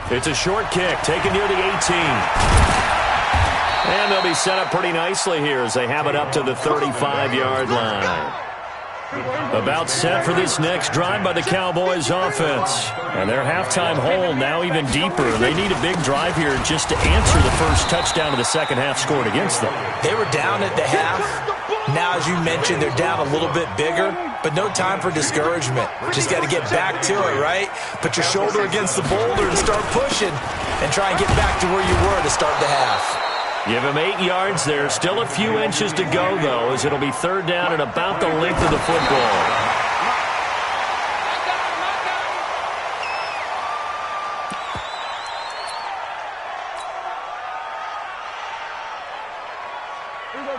It's a short kick taken near the 18. And they'll be set up pretty nicely here as they have it up to the 35-yard line. About set for this next drive by the Cowboys offense. And their halftime hole now even deeper. They need a big drive here just to answer the first touchdown of the second half scored against them. They were down at the half. Now, as you mentioned, they're down a little bit bigger, but no time for discouragement. Just got to get back to it, right? Put your shoulder against the boulder and start pushing and try and get back to where you were to start the half. Give him 8 yards there. Still a few inches to go, though, as it'll be third down at about the length of the football.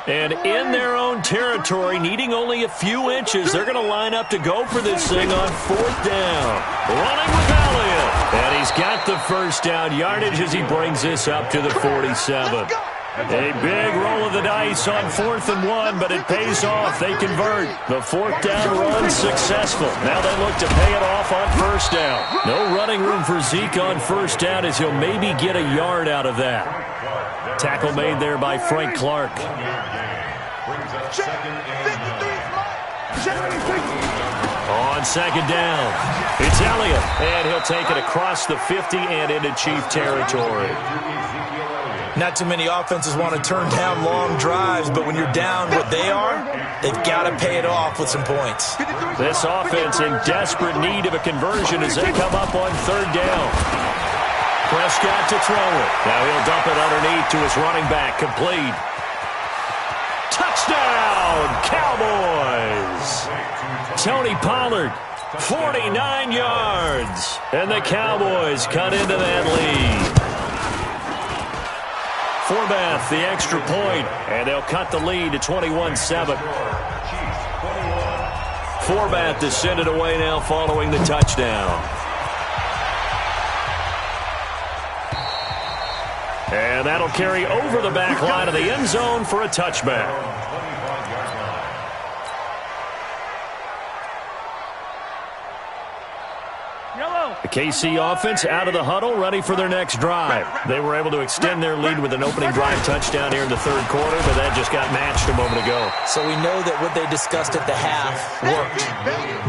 And in their own territory, needing only a few inches, they're going to line up to go for this thing on fourth down. Running with Elliott. And he's got the first down yardage as he brings this up to the 47. A big roll of the dice on 4th and 1, but it pays off. They convert. The fourth down run successful. Now they look to pay it off on first down. No running room for Zeke on first down as he'll maybe get a yard out of that. Tackle made there by Frank Clark. On second down, it's Elliott, and he'll take it across the 50 and into Chief territory. Not too many offenses want to turn down long drives, but when you're down what they are, they've got to pay it off with some points. This offense in desperate need of a conversion as they come up on third down. Prescott to throw it. Now he'll dump it underneath to his running back, complete. Touchdown, Cowboys! Tony Pollard, 49 yards. And the Cowboys cut into that lead. Forbath, the extra point, and they'll cut the lead to 21-7. Forbath to send it away now following the touchdown. And that'll carry over the back line of the end zone for a touchback. The KC offense out of the huddle, ready for their next drive. They were able to extend their lead with an opening drive touchdown here in the third quarter, but that just got matched a moment ago. So we know that what they discussed at the half worked.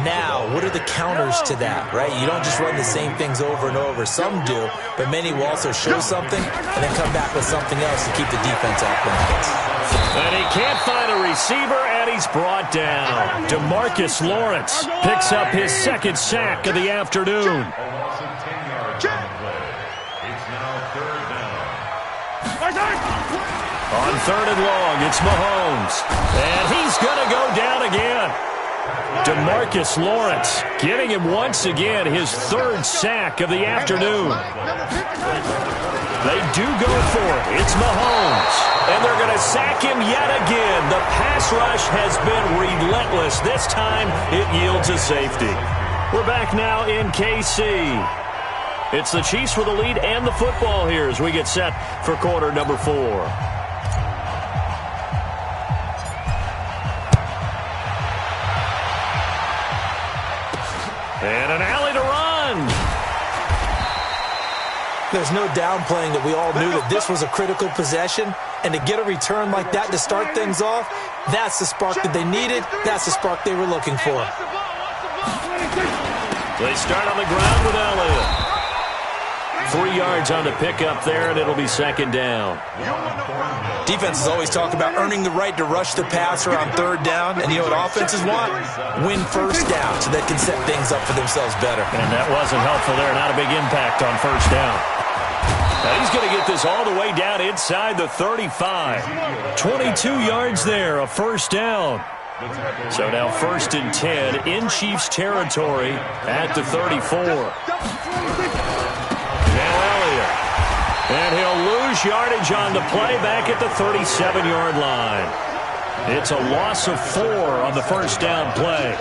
Now, what are the counters to that, right? You don't just run the same things over and over. Some do, but many will also show something and then come back with something else to keep the defense off balance. And he can't find a receiver, and he's brought down. DeMarcus Lawrence picks up his second sack of the afternoon. On third and long, it's Mahomes. And he's going to go down again. DeMarcus Lawrence getting him once again his third sack of the afternoon. They do go for it. It's Mahomes. And they're going to sack him yet again. The pass rush has been relentless. This time it yields a safety. We're back now in KC. It's the Chiefs with the lead and the football here as we get set for quarter number 4. And an alley to run. There's no downplaying that we all knew that this was a critical possession, and to get a return like that to start things off, that's the spark that they needed. That's the spark they were looking for. They start on the ground with Elliott. 3 yards on the pickup there, and it'll be second down. Defenses always talk about earning the right to rush the passer on third down, and you know what offenses want? Win first down so they can set things up for themselves better. And that wasn't helpful there. Not a big impact on first down. Now he's going to get this all the way down inside the 35. 22 yards there, a first down. So now first and 10 in Chiefs territory at the 34. Now Elliott. And he'll lose yardage on the play back at the 37-yard line. It's a loss of 4 on the first down play.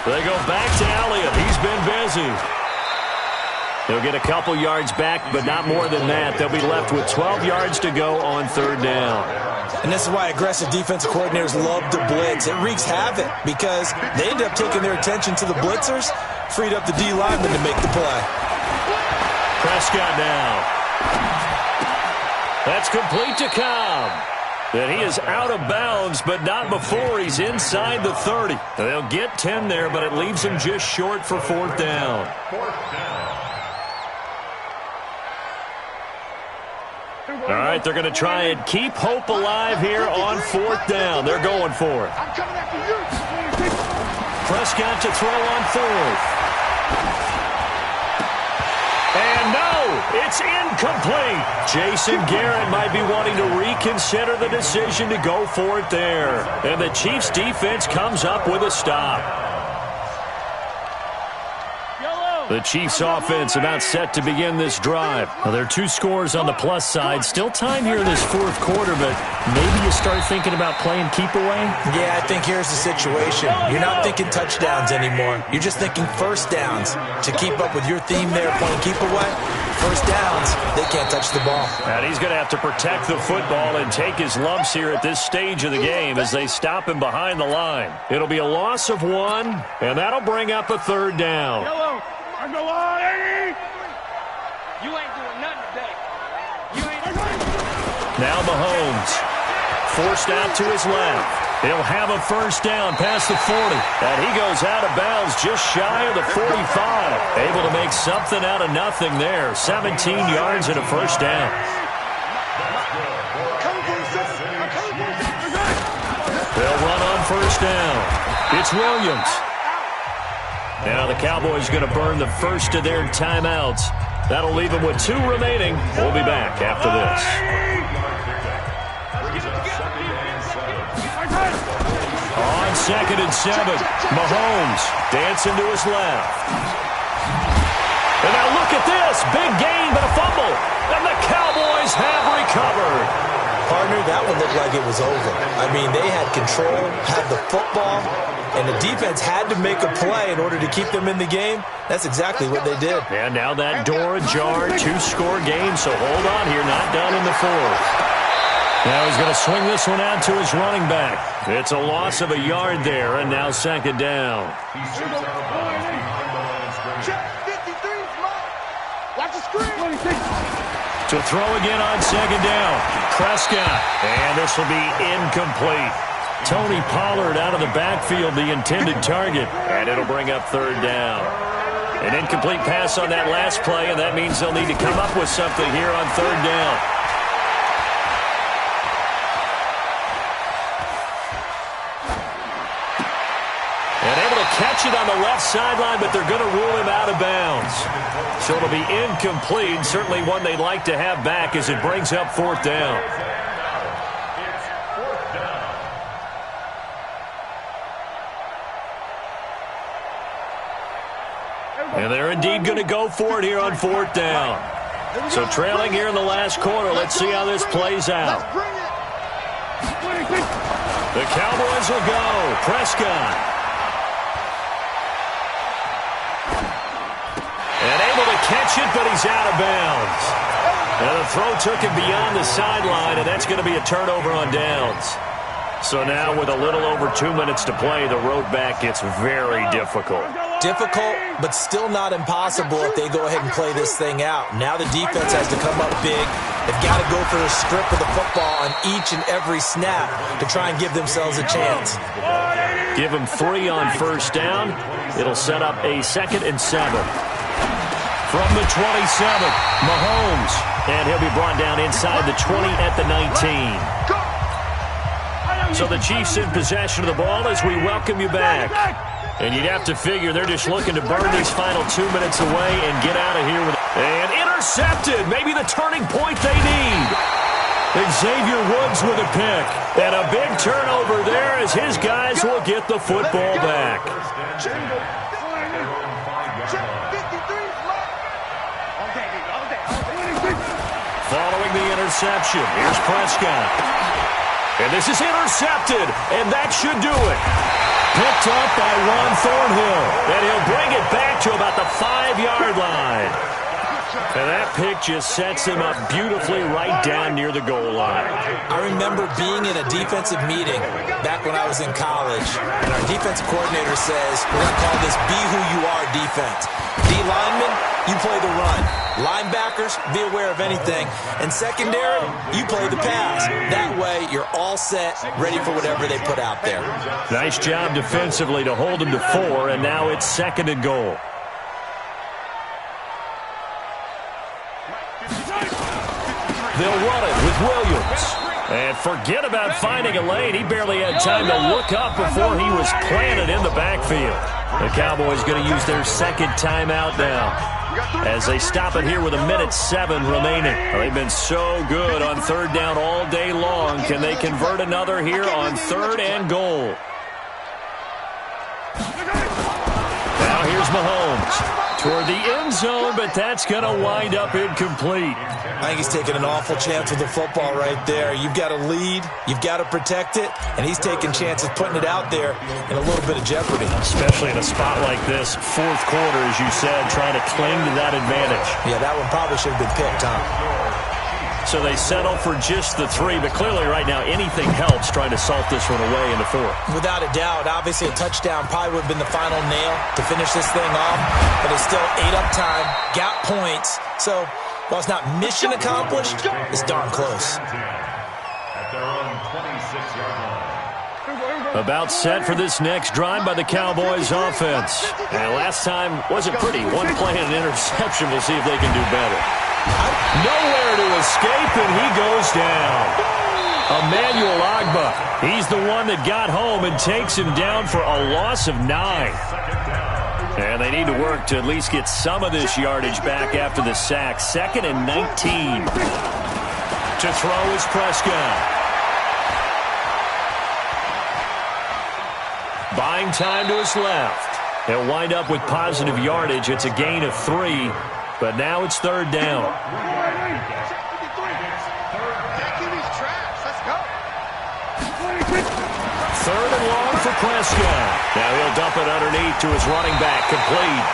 They go back to Elliott. He's been busy. They'll get a couple yards back, but not more than that. They'll be left with 12 yards to go on third down. And this is why aggressive defensive coordinators love to blitz. It wreaks havoc because they end up taking their attention to the blitzers, freed up the D lineman to make the play. Prescott now. That's complete to Cobb. And he is out of bounds, but not before he's inside the 30. They'll get 10 there, but it leaves him just short for fourth down. All right, they're going to try and keep hope alive here on fourth down. They're going for it. Prescott to throw on fourth. And no, it's incomplete. Jason Garrett might be wanting to reconsider the decision to go for it there. And the Chiefs defense comes up with a stop. The Chiefs offense about set to begin this drive. Well, there are two scores on the plus side. Still time here in this fourth quarter, but maybe you start thinking about playing keep away? Yeah, I think here's the situation. You're not thinking touchdowns anymore. You're just thinking first downs. To keep up with your theme there, playing keep away, first downs, they can't touch the ball. And he's going to have to protect the football and take his lumps here at this stage of the game as they stop him behind the line. It'll be a loss of one, and that'll bring up a third down. You ain't doing nothing today. You ain't. Now Mahomes forced out to his left. He'll have a first down past the 40. And he goes out of bounds just shy of the 45. Able to make something out of nothing there. 17 yards and a first down. They'll run on first down. It's Williams. Now the Cowboys going to burn the first of their timeouts. That'll leave them with 2 remaining. We'll be back after this. On 2nd and 7, Mahomes dancing to his left. And now look at this. Big gain, but a fumble. And the Cowboys have recovered. Partner, that one looked like it was over. I mean, they had control, had the football, and the defense had to make a play in order to keep them in the game. That's exactly what they did. And now that door ajar, 2-score game, so hold on here, not done in the fourth. Now he's going to swing this one out to his running back. It's a loss of a yard there, and now 2nd down. Watch the screen. To throw again on 2nd down. Prescott, and this will be incomplete. Tony Pollard out of the backfield, the intended target, and it'll bring up 3rd down. An incomplete pass on that last play, and that means they'll need to come up with something here on 3rd down. And able to catch it on the left sideline, but they're going to rule him out of bounds. So it'll be incomplete, certainly one they'd like to have back as it brings up 4th down. And they're indeed going to go for it here on 4th down. So trailing here in the last quarter, let's see how this plays out. The Cowboys will go. Prescott. And able to catch it, but he's out of bounds. And the throw took him beyond the sideline, and that's going to be a turnover on downs. So now with a little over 2 minutes to play, the road back gets very difficult. Difficult, but still not impossible if they go ahead and play this thing out. Now the defense has to come up big. They've got to go for a strip of the football on each and every snap to try and give themselves a chance. Give them 3 on first down. It'll set up a 2nd and 7. From the 27, Mahomes. And he'll be brought down inside the 20 at the 19. So the Chiefs in possession of the ball as we welcome you back. And you'd have to figure they're just looking to burn these final 2 minutes away and get out of here with it. And intercepted. Maybe the turning point they need. Xavier Woods with a pick. And a big turnover there as his guys will get the football back. Following the interception, here's Prescott. And this is intercepted, and that should do it. Picked up by Juan Thornhill, and he'll bring it back to about the 5-yard line. And that pick just sets him up beautifully right down near the goal line. I remember being in a defensive meeting back when I was in college, and our defensive coordinator says, we're going to call this be who you are defense. D linemen, you play the run. Linebackers, be aware of anything. And secondary, you play the pass. That way, you're all set, ready for whatever they put out there. Nice job defensively to hold him to 4, and now it's 2nd and goal. They'll run it with Williams. And forget about finding a lane. He barely had time to look up before he was planted in the backfield. The Cowboys going to use their 2nd timeout now as they stop it here with 1:07 remaining. They've been so good on 3rd down all day long. Can they convert another here on 3rd and goal? Now here's Mahomes toward the end zone, but that's going to wind up incomplete. I think he's taking an awful chance with the football right there. You've got to lead, you've got to protect it, and he's taking chances putting it out there in a little bit of jeopardy. Especially in a spot like this, 4th quarter, as you said, trying to cling to that advantage. Yeah, that one probably should have been picked, huh? So they settle for just the 3, but clearly right now anything helps trying to salt this one away into 4. Without a doubt, obviously a touchdown probably would have been the final nail to finish this thing off, but it's still ate up time, got points, so while it's not mission accomplished, it's darn close. About set for this next drive by the Cowboys offense. And last time wasn't pretty. One play and an interception. We'll see if they can do better. Nowhere to escape, and he goes down. Emmanuel Ogbah. He's the one that got home and takes him down for a loss of 9. And they need to work to at least get some of this yardage back after the sack. 2nd and 19. To throw is Prescott. Buying time to his left. They'll wind up with positive yardage. It's a gain of 3, but now it's 3rd down. 3rd and long for Prescott. Now he'll dump it underneath to his running back, complete.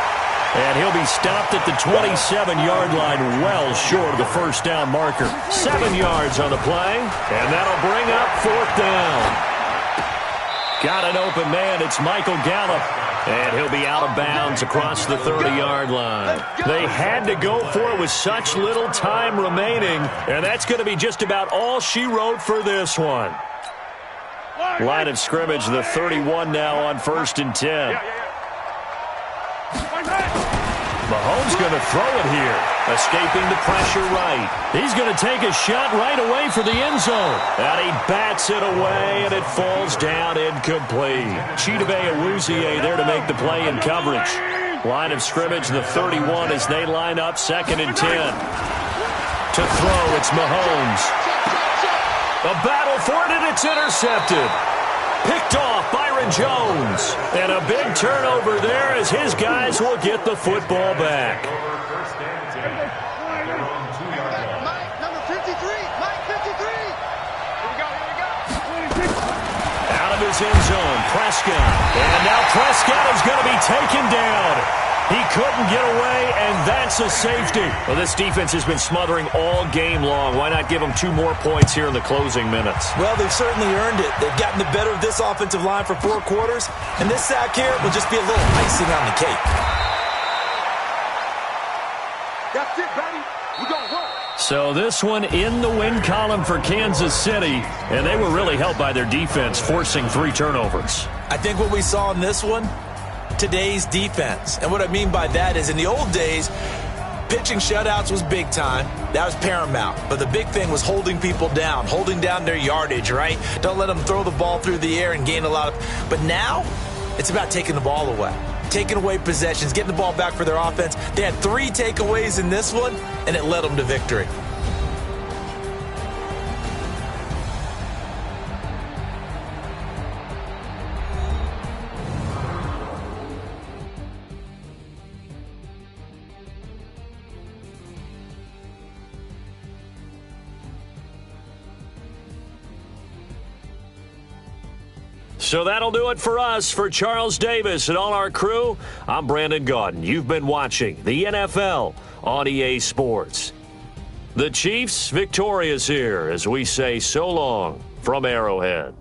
And he'll be stopped at the 27-yard line, well short of the 1st down marker. 7 yards on the play, and that'll bring up 4th down. Got an open man. It's Michael Gallup. And he'll be out of bounds across the 30-yard line. They had to go for it with such little time remaining. And that's going to be just about all she wrote for this one. Line of scrimmage, the 31 now on 1st and 10. Mahomes going to throw it here. Escaping the pressure right. He's going to take a shot right away for the end zone. And he bats it away, and it falls down incomplete. Chidobe Awuzie there to make the play in coverage. Line of scrimmage, the 31 as they line up 2nd and 10. To throw, it's Mahomes. A battle for it, and it's intercepted. Picked off Byron Jones. And a big turnover there as his guys will get the football back. Mike, number 53. Mike, 53. Here we go. Out of his end zone, Prescott. And now Prescott is going to be taken down. He couldn't get away, and that's a safety. Well, this defense has been smothering all game long. Why not give them 2 more points here in the closing minutes? Well, they've certainly earned it. They've gotten the better of this offensive line for 4 quarters, and this sack here will just be a little icing on the cake. That's it, baby. We're going to work. So this one in the win column for Kansas City, and they were really helped by their defense, forcing 3 turnovers. I think what we saw in this one, today's defense. And what I mean by that is in the old days, pitching shutouts was big time. That was paramount. But the big thing was holding people down, holding down their yardage, right? Don't let them throw the ball through the air and gain a lot of... But now, it's about taking the ball away. Taking away possessions, getting the ball back for their offense. They had 3 takeaways in this one, and it led them to victory. So that'll do it for us. For Charles Davis and all our crew, I'm Brandon Gaudin. You've been watching the NFL on EA Sports. The Chiefs victorious here as we say so long from Arrowhead.